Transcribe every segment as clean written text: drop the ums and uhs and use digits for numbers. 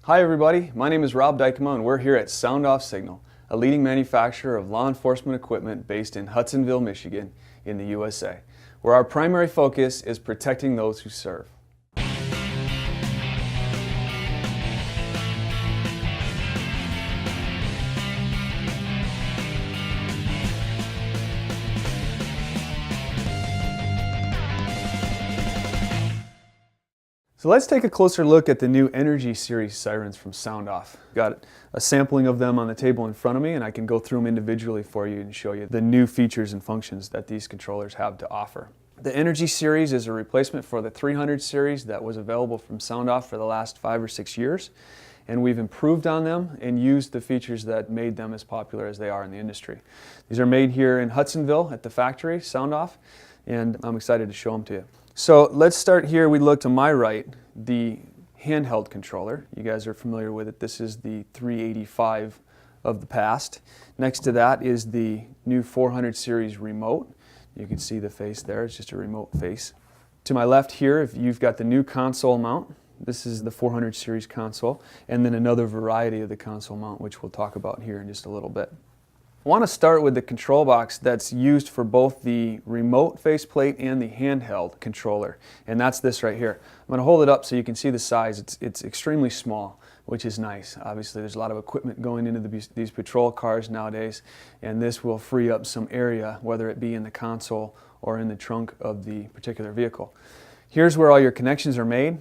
Hi everybody, my name is Rob Dykema and we're here at SoundOff Signal, a leading manufacturer of law enforcement equipment based in Hudsonville, Michigan in the USA, where our primary focus is protecting those who serve. So let's take a closer look at the new nERGY series sirens from SoundOff. Got a sampling of them on the table in front of me, and I can go through them individually for you and show you the new features and functions that these controllers have to offer. The nERGY series is a replacement for the 300 series that was available from SoundOff for the last 5 or 6 years, and we've improved on them and used the features that made them as popular as they are in the industry. These are made here in Hudsonville at the factory, SoundOff, and I'm excited to show them to you. So let's start here. We look to my right, the handheld controller. You guys are familiar with it. This is the 385 of the past. Next to that is the new 400 series remote. You can see the face there. It's just a remote face. To my left here, if you've got the new console mount. This is the 400 series console, and then another variety of the console mount, which we'll talk about here in just a little bit. I want to start with the control box that's used for both the remote faceplate and the handheld controller, and that's this right here. I'm going to hold it up so you can see the size. It's extremely small, which is nice. Obviously there's a lot of equipment going into these patrol cars nowadays, and this will free up some area, whether it be in the console or in the trunk of the particular vehicle. Here's where all your connections are made.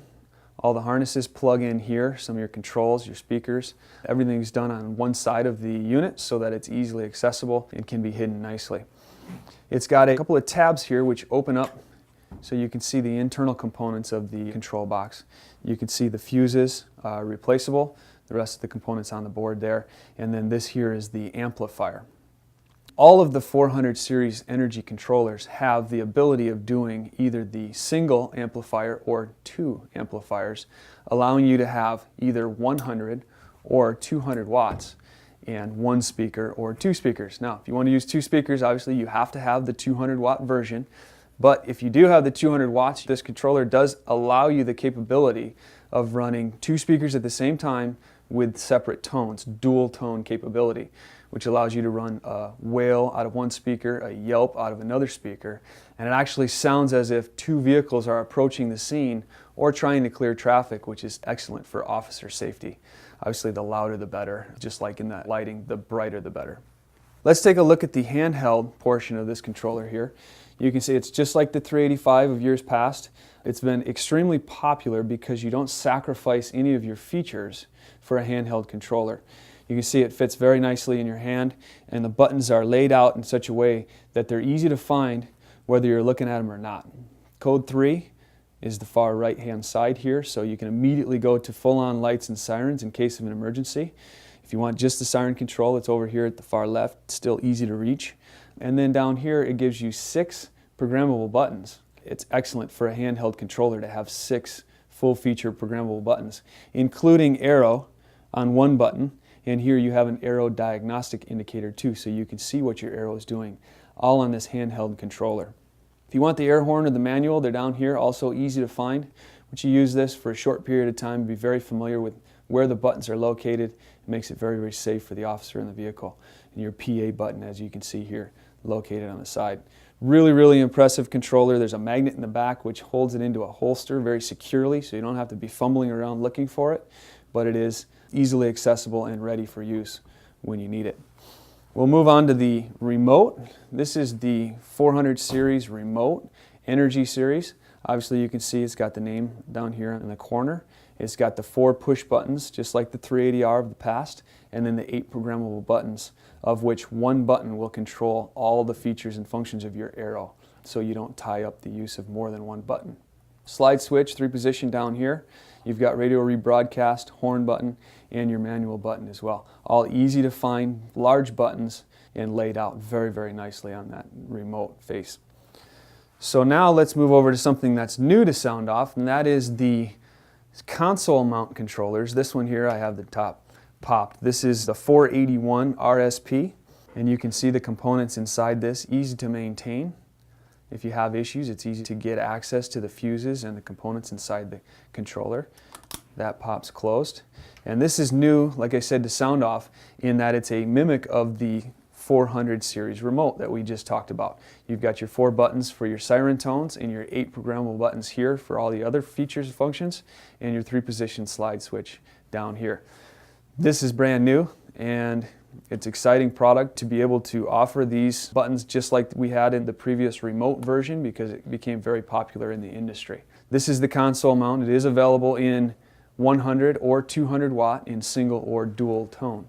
All the harnesses plug in here, some of your controls, your speakers. Everything's done on one side of the unit so that it's easily accessible and can be hidden nicely. It's got a couple of tabs here which open up so you can see the internal components of the control box. You can see the fuses replaceable, the rest of the components on the board there, and then this here is the amplifier. All of the 400 series nERGY controllers have the ability of doing either the single amplifier or 2 amplifiers, allowing you to have either 100 or 200 watts and 1 speaker or 2 speakers. Now, if you want to use 2 speakers, obviously you have to have the 200 watt version, but if you do have the 200 watts, this controller does allow you the capability of running 2 speakers at the same time with separate tones, dual tone capability, which allows you to run a wail out of one speaker, a yelp out of another speaker, and it actually sounds as if 2 vehicles are approaching the scene or trying to clear traffic, which is excellent for officer safety. Obviously the louder the better, just like in that lighting, the brighter the better. Let's take a look at the handheld portion of this controller here. You can see it's just like the 385 of years past. It's been extremely popular because you don't sacrifice any of your features for a handheld controller. You can see it fits very nicely in your hand, and the buttons are laid out in such a way that they're easy to find whether you're looking at them or not. Code 3 is the far right hand side here, so you can immediately go to full-on lights and sirens in case of an emergency. If you want just the siren control, it's over here at the far left. It's still easy to reach. And then down here it gives you 6 programmable buttons. It's excellent for a handheld controller to have 6 full-feature programmable buttons, including arrow on one button. And here you have an arrow diagnostic indicator too, so you can see what your arrow is doing, all on this handheld controller. If you want the air horn or the manual, they're down here, also easy to find. Once you use this for a short period of time, be very familiar with where the buttons are located. It makes it very, very safe for the officer in the vehicle. And your PA button, as you can see here, located on the side. Really, really impressive controller. There's a magnet in the back which holds it into a holster very securely, so you don't have to be fumbling around looking for it, but it is easily accessible and ready for use when you need it. We'll move on to the remote. This is the 400 series remote, nERGY series. Obviously you can see it's got the name down here in the corner. It's got the 4 push buttons, just like the 380R of the past, and then the 8 programmable buttons, of which 1 button will control all the features and functions of your arrow, so you don't tie up the use of more than 1 button. Slide switch, 3 position down here. You've got radio rebroadcast, horn button, and your manual button as well. All easy to find, large buttons, and laid out very, very nicely on that remote face. So now let's move over to something that's new to SoundOff, and that is the console mount controllers. This one here, I have the top popped. This is the 481 RSP, and you can see the components inside this, easy to maintain. If you have issues, it's easy to get access to the fuses and the components inside the controller. That pops closed. And this is new, like I said, to SoundOff in that it's a mimic of the 400 series remote that we just talked about. You've got your 4 buttons for your siren tones and your 8 programmable buttons here for all the other features and functions, and your 3-position slide switch down here. This is brand new, and it's an exciting product to be able to offer these buttons just like we had in the previous remote version, because it became very popular in the industry. This is the console mount. It is available in 100 or 200 watt in single or dual tone.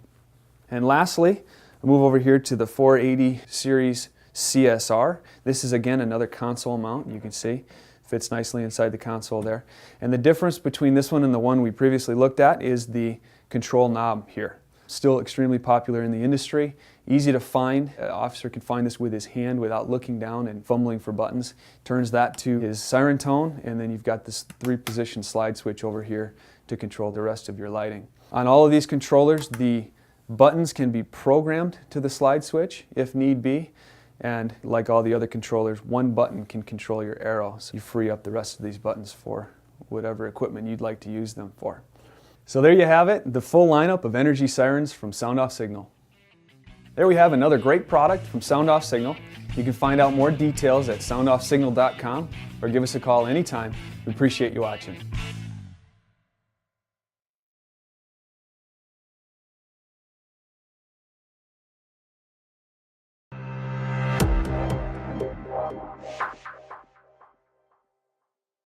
And lastly, I'll move over here to the 480 series CSR. This is again another console mount. You can see fits nicely inside the console there. And the difference between this one and the one we previously looked at is the control knob here. Still extremely popular in the industry, easy to find. An officer can find this with his hand without looking down and fumbling for buttons. Turns that to his siren tone, and then you've got this 3-position slide switch over here to control the rest of your lighting. On all of these controllers, the buttons can be programmed to the slide switch if need be, and like all the other controllers, one button can control your arrow, so you free up the rest of these buttons for whatever equipment you'd like to use them for. So there you have it, the full lineup of nERGY sirens from SoundOff Signal. There we have another great product from SoundOff Signal. You can find out more details at soundoffsignal.com or give us a call anytime. We appreciate you watching.